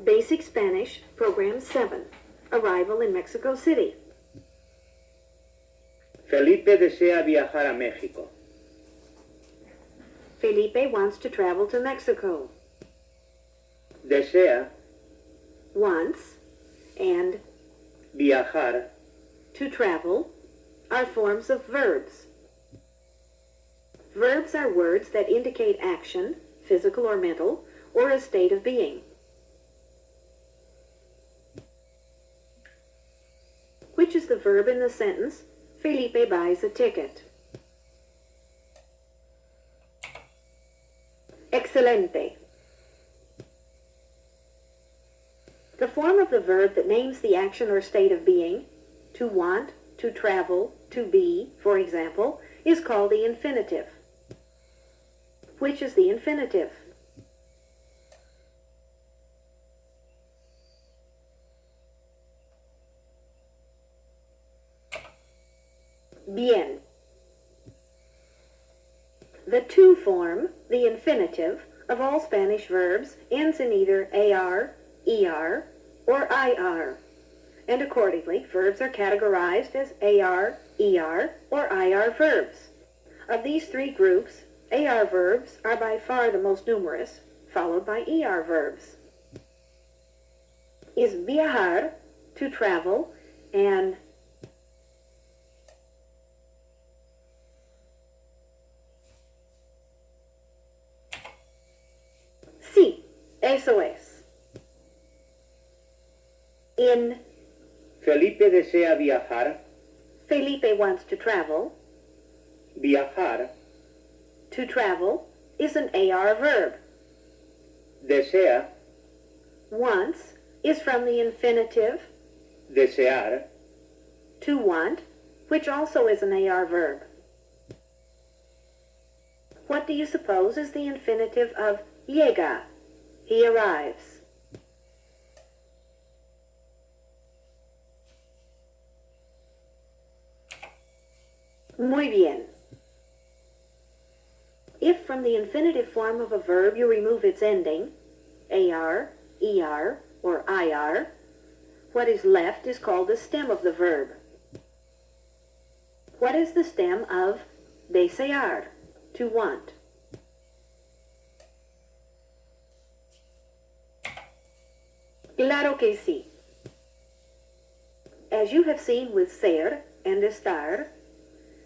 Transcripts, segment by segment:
Basic Spanish, Program 7, Arrival in Mexico City. Felipe desea viajar a México. Felipe wants to travel to Mexico. Desea Wants and viajar to travel are forms of verbs. Verbs are words that indicate action, physical or mental, or a state of being. Which is the verb in the sentence, Felipe buys a ticket? Excelente. The form of the verb that names the action or state of being, to want, to travel, to be, for example, is called the infinitive. Which is the infinitive? Bien. The to form, the infinitive, of all Spanish verbs ends in either AR, ER, or IR, and accordingly, verbs are categorized as AR, ER, or IR verbs. Of these three groups, AR verbs are by far the most numerous, followed by ER verbs. Is viajar, to travel, and sí, eso es. In Felipe desea viajar. Felipe wants to travel, Viajar. to travel is an AR verb. Desea. Wants is from the infinitive Desear. to want, which also is an AR verb. What do you suppose is the infinitive of llega? He arrives. Muy bien. If from the infinitive form of a verb you remove its ending, AR, ER, or IR, what is left is called the stem of the verb. What is the stem of desear, to want? Claro que sí. As you have seen with ser and estar,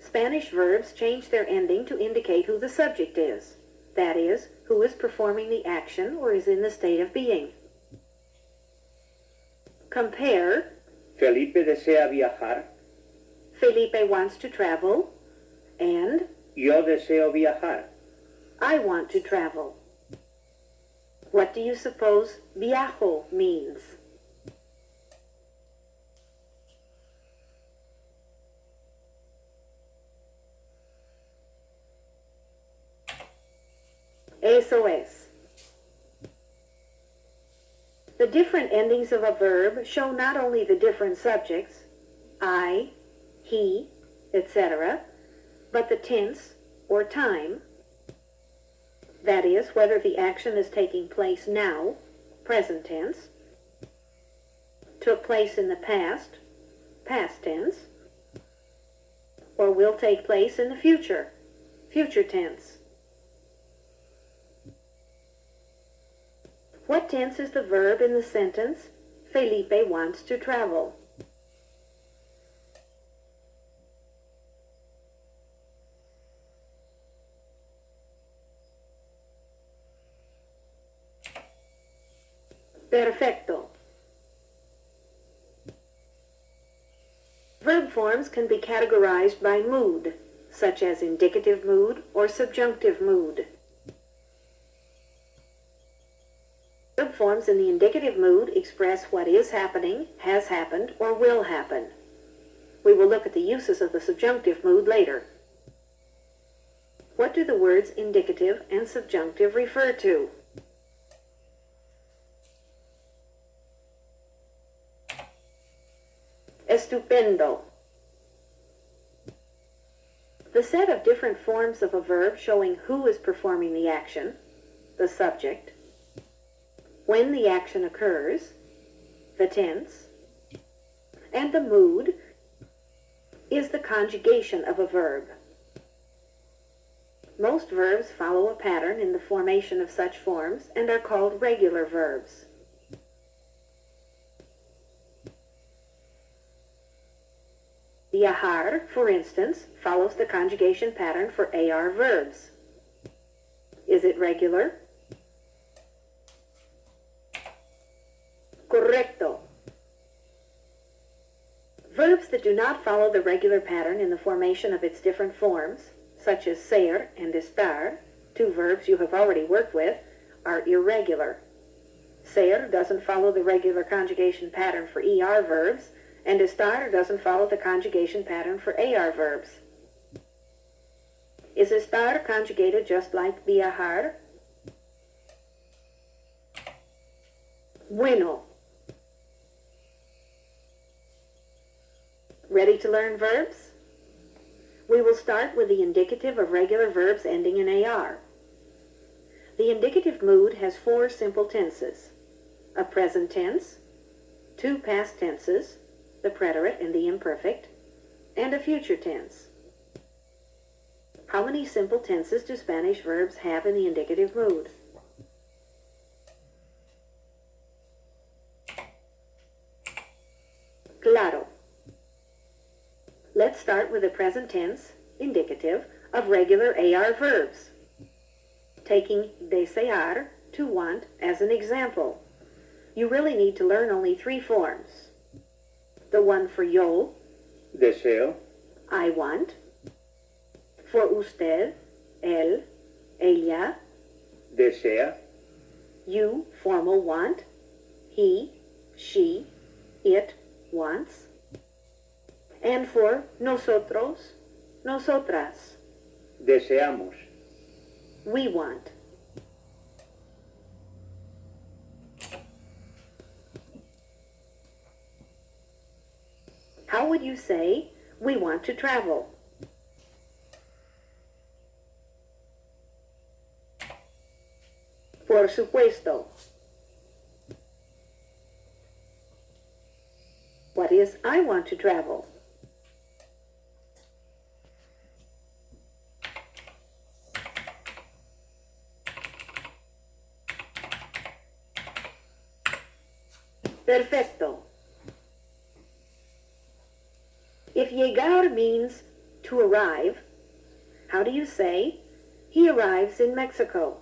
Spanish verbs change their ending to indicate who the subject is, that is, who is performing the action or is in the state of being. Compare, Felipe desea viajar. Felipe wants to travel, and Yo deseo viajar. I want to travel. What do you suppose viajo means? Eso es. The different endings of a verb show not only the different subjects, I, he, etc., but the tense or time, that is, whether the action is taking place now, present tense, took place in the past, past tense, or will take place in the future, future tense. What tense is the verb in the sentence, Felipe wants to travel? Perfecto. Verb forms can be categorized by mood, such as indicative mood or subjunctive mood. Verb forms in the indicative mood express what is happening, has happened, or will happen. We will look at the uses of the subjunctive mood later. What do the words indicative and subjunctive refer to? Estupendo. The set of different forms of a verb showing who is performing the action, the subject, when the action occurs, the tense, and the mood is the conjugation of a verb. Most verbs follow a pattern in the formation of such forms and are called regular verbs. Viajar, for instance, follows the conjugation pattern for AR verbs. Is it regular? Correcto. Verbs that do not follow the regular pattern in the formation of its different forms, such as ser and estar, two verbs you have already worked with, are irregular. Ser doesn't follow the regular conjugation pattern for ER verbs, and estar doesn't follow the conjugation pattern for AR verbs. Is estar conjugated just like viajar? Bueno. Ready to learn verbs? We will start with the indicative of regular verbs ending in AR. The indicative mood has 4 simple tenses: a present tense, 2 past tenses, the preterite and the imperfect, and a future tense. How many simple tenses do Spanish verbs have in the indicative mood? Claro. Let's start with the present tense, indicative, of regular AR verbs. Taking desear, to want, as an example. You really need to learn only 3 forms. The one for yo, deseo, I want. For usted, él, ella. desea, You, formal want. He, she, it wants. And for nosotros, nosotras. deseamos, We want. How would you say, we want to travel? Por supuesto. What is I want to travel? Perfecto. If llegar means to arrive, how do you say, he arrives in Mexico?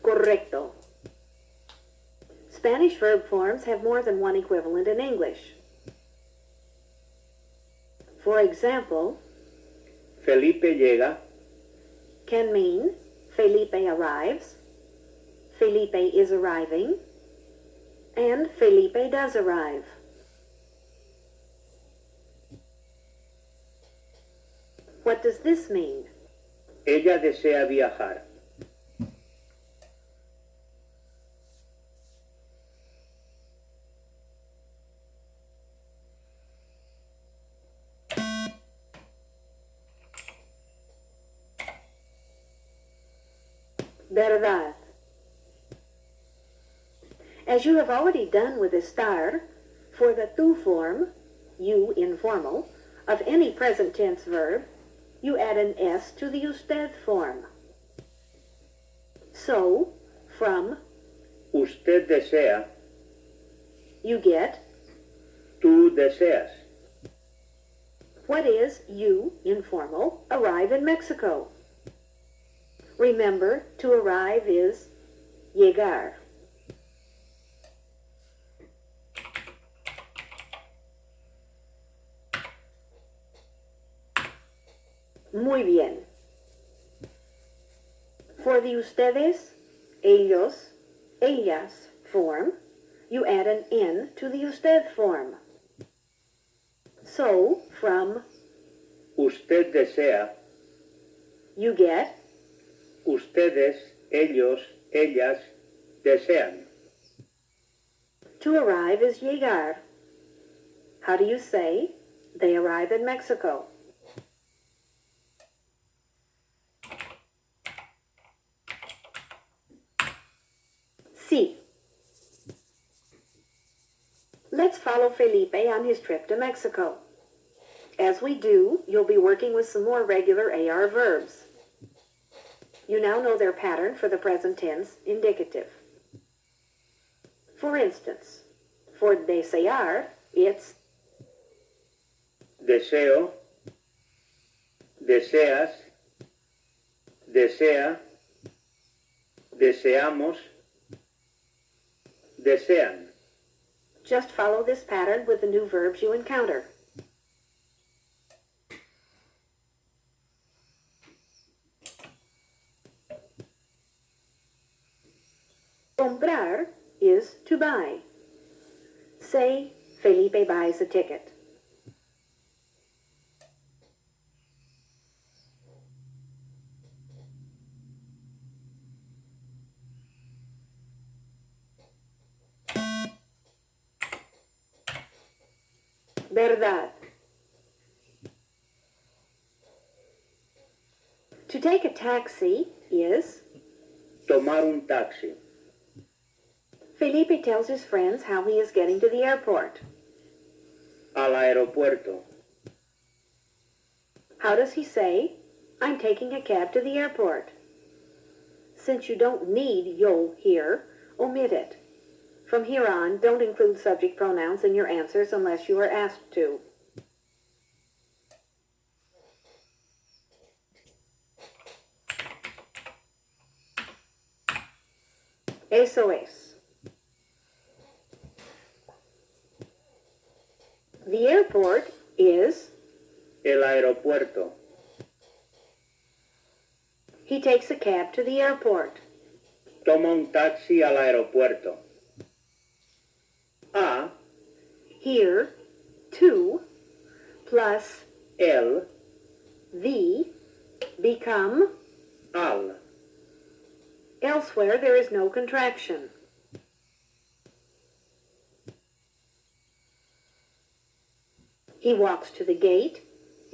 Correcto. Spanish verb forms have more than one equivalent in English. For example, Felipe llega, can mean Felipe arrives, Felipe is arriving, and Felipe does arrive. What does this mean? ella desea viajar, Verdad. As you have already done with estar, for the tu form, you informal, of any present tense verb, you add an s to the usted form. So, from usted desea, you get, tú deseas, what is you, informal, arrive in Mexico? Remember, to arrive is llegar. Muy bien. For the ustedes, ellos, ellas form, you add an N to the usted form. So, from usted desea, you get, ustedes, ellos, ellas, desean. to arrive is llegar. How do you say, they arrive in Mexico? Sí. Let's follow Felipe on his trip to Mexico. As we do, you'll be working with some more regular AR verbs. You now know their pattern for the present tense indicative. For instance, for desear, it's deseo, deseas, desea, deseamos, desean. just follow this pattern with the new verbs you encounter. Comprar is to buy. Say, Felipe buys a ticket. Verdad. To take a taxi is Tomar un taxi. Felipe tells his friends how he is getting to the airport. Al aeropuerto. How does he say, I'm taking a cab to the airport? Since you don't need yo here, omit it. From here on, don't include subject pronouns in your answers unless you are asked to. Eso es. The airport is El aeropuerto. he takes a cab to the airport. Toma un taxi al aeropuerto. A, Here, to, plus el, the, become. al. Elsewhere, there is no contraction. He walks to the gate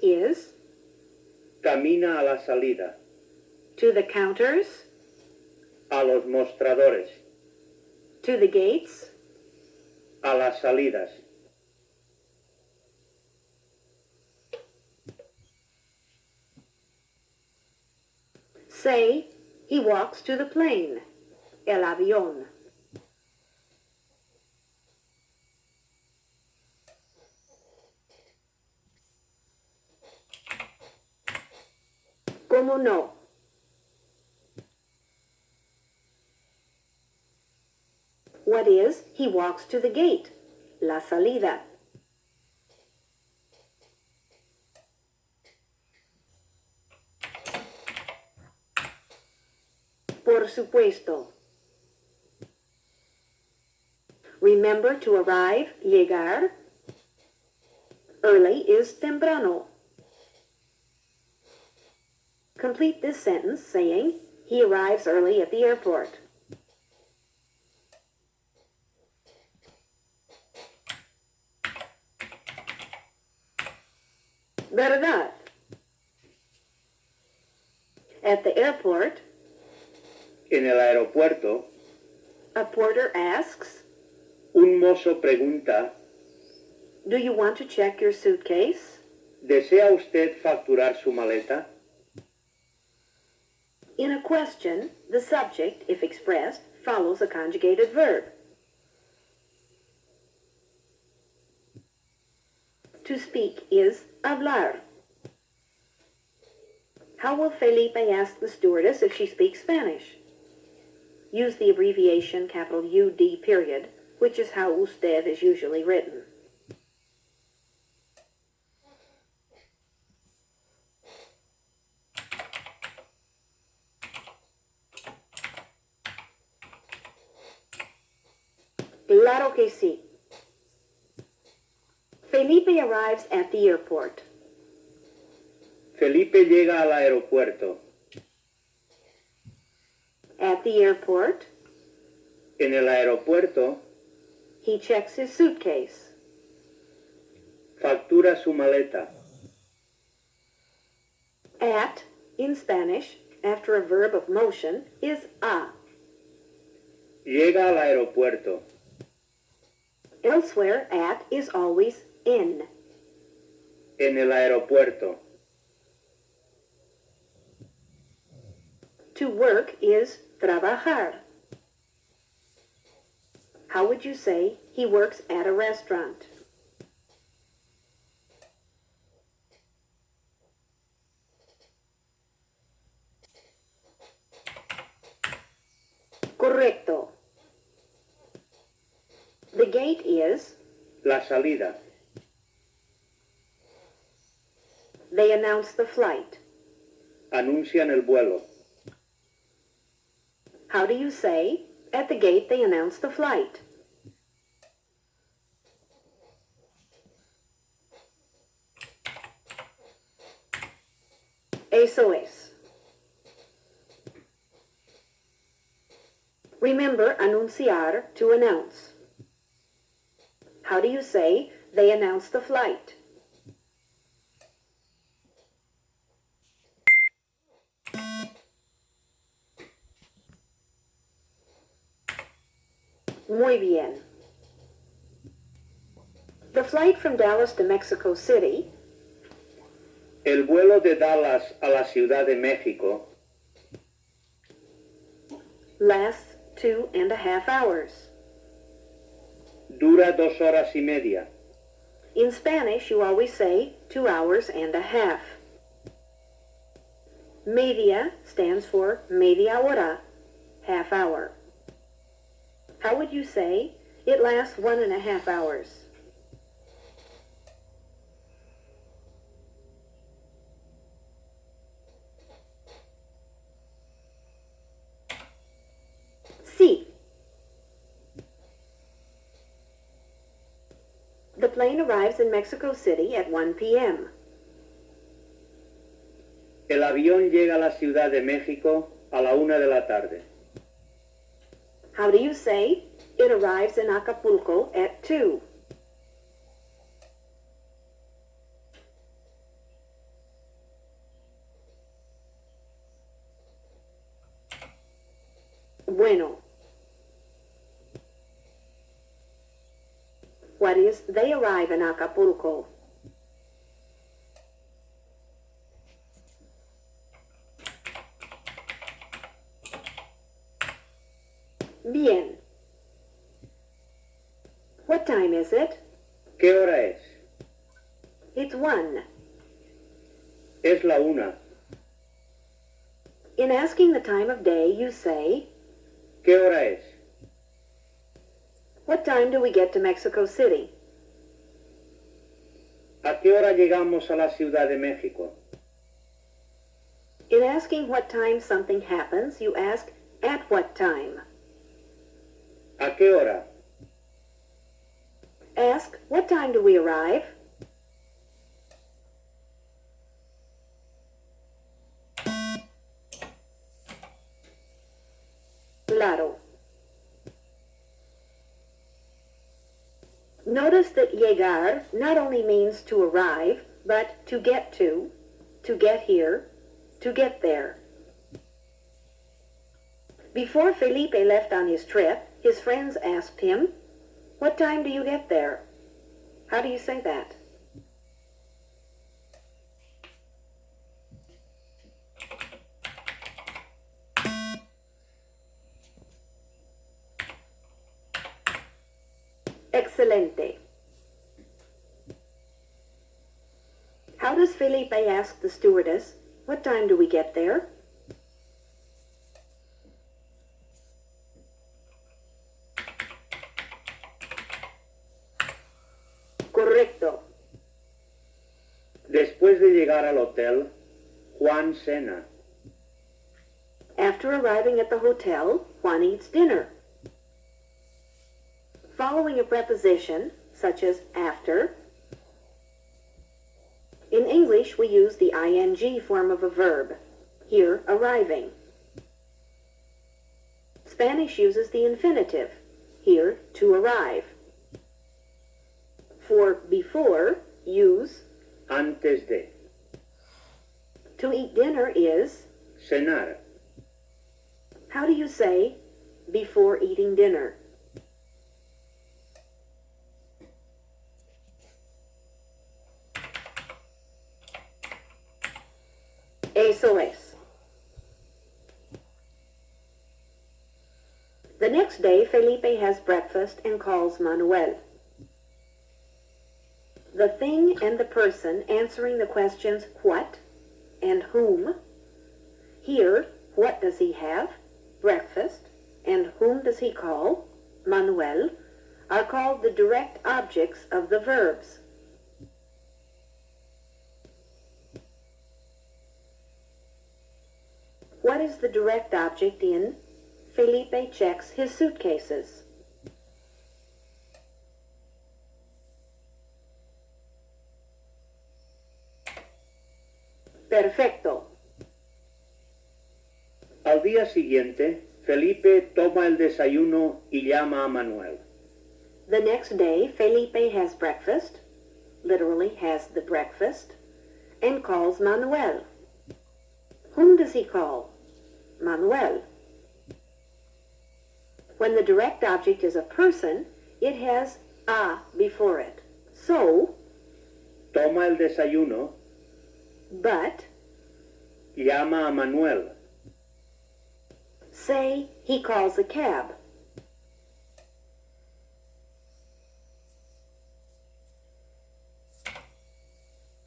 is Camina a la salida. to the counters, A los mostradores. to the gates, A las salidas. say, he walks to the plane, el avión. ¿Cómo no? What is, he walks to the gate, la salida. Por supuesto. Remember to arrive, llegar. Early is temprano. Complete this sentence saying, he arrives early at the airport. Verdad. At the airport, En el aeropuerto, a porter asks, un mozo pregunta, do you want to check your suitcase? ¿desea usted facturar su maleta? In a question, the subject, if expressed, follows a conjugated verb. To speak is hablar. How will Felipe ask the stewardess if she speaks Spanish? Use the abbreviation capital UD period, which is how usted is usually written. Claro que sí. Felipe arrives at the airport. Felipe llega al aeropuerto. At the airport, En el aeropuerto, he checks his suitcase. factura su maleta. At, in Spanish, after a verb of motion, is a. Llega al aeropuerto. Elsewhere, at is always in. En el aeropuerto. To work is trabajar. How would you say he works at a restaurant? Correcto. The gate is, La salida. they announce the flight. Anuncian el vuelo. How do you say, at the gate they announce the flight? Eso es. Remember, anunciar, to announce. How do you say, they announce the flight? Muy bien. The flight from Dallas to Mexico City El vuelo de Dallas a la Ciudad de México lasts 2.5 hours. dura 2 horas y media. In Spanish, you always say 2 hours and a half. Media stands for media hora, half hour. How would you say it lasts 1.5 hours? Sí. The plane arrives in Mexico City at 1 p.m. El avión llega a la Ciudad de México a la 1 de la tarde. How do you say it arrives in Acapulco at 2? Bueno. What is they arrive in Acapulco? Bien. What time is it? ¿Qué hora es? It's 1. Es la 1. In asking the time of day, you say, ¿Qué hora es? what time do we get to Mexico City? ¿A qué hora llegamos a la Ciudad de México? In asking what time something happens, you ask, at what time? ¿A qué hora? Ask, what time do we arrive? Claro. Notice that llegar not only means to arrive, but to get here, to get there. Before Felipe left on his trip, his friends asked him, what time do you get there? How do you say that? Excelente. How does Felipe ask the stewardess, what time do we get there? Correcto. Después de llegar al hotel, Juan cena. After arriving at the hotel, Juan eats dinner. Following a preposition, such as after, in English we use the ing form of a verb, here arriving. Spanish uses the infinitive, here to arrive. For before, use Antes de. to eat dinner is, Cenar. how do you say, before eating dinner. Eso es. The next day, Felipe has breakfast and calls Manuel. The thing and the person answering the questions what and whom. Here, what does he have? Breakfast. And whom does he call? Manuel, are called the direct objects of the verbs. What is the direct object in Felipe checks his suitcases? Perfecto. Al día siguiente, Felipe toma el desayuno y llama a Manuel. The next day, Felipe has breakfast, literally has the breakfast, and calls Manuel. Whom does he call? Manuel. When the direct object is a person, it has a before it. So, Toma el desayuno, but, llama a Manuel. say he calls a cab.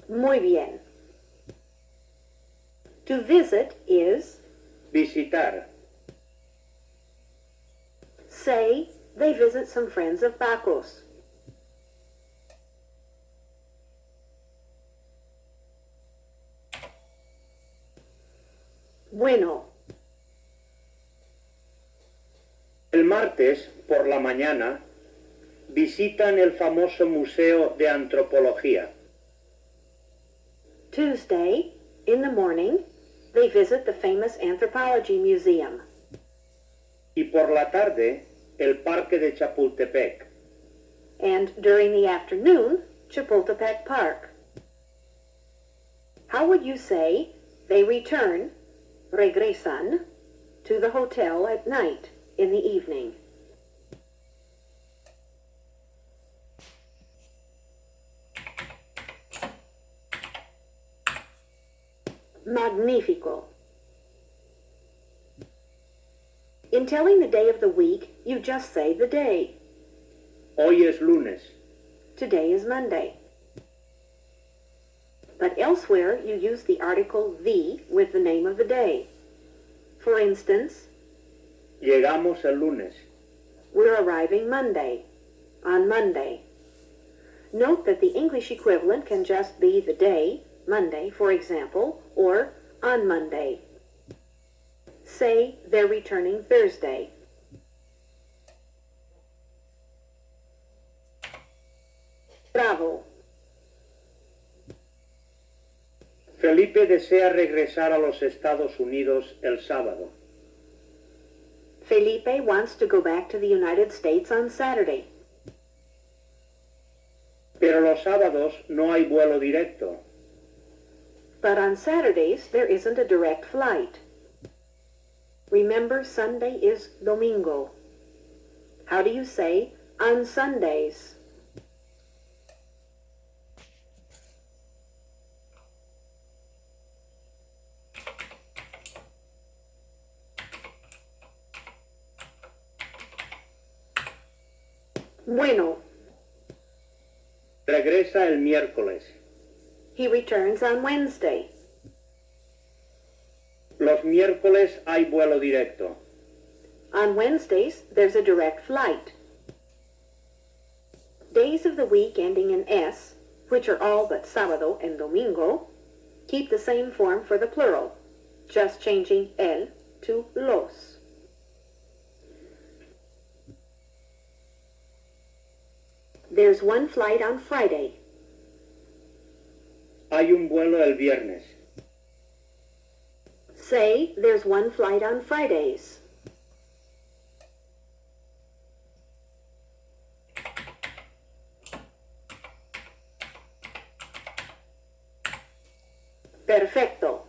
Muy bien. To visit is, Visitar. say they visit some friends of Paco's. Bueno. El martes, por la mañana, visitan el famoso Museo de Antropología. Tuesday, in the morning, they visit the famous Anthropology Museum. Y por la tarde, el Parque de Chapultepec. And during the afternoon, Chapultepec Park. How would you say they return, regresan, to the hotel at night, in the evening? Magnifico. In telling the day of the week, you just say the day. Hoy es lunes. Today is Monday. But elsewhere, you use the article the with the name of the day. For instance, Llegamos el lunes. we're arriving Monday, on Monday. Note that the English equivalent can just be the day, Monday, for example, or on Monday. Say they're returning Thursday. Bravo. Felipe desea regresar a los Estados Unidos el sábado. Felipe wants to go back to the United States on Saturday. Pero los sábados no hay vuelo directo. But on Saturdays, there isn't a direct flight. Remember, Sunday is domingo. How do you say on Sundays? Bueno, Regresa el miércoles. he returns on Wednesday. Los miércoles hay vuelo directo. On Wednesdays, there's a direct flight. Days of the week ending in S, which are all but sábado and domingo, keep the same form for the plural, just changing el to los. There's one flight on Friday. Hay un vuelo el viernes. Say there's one flight on Fridays. Perfecto.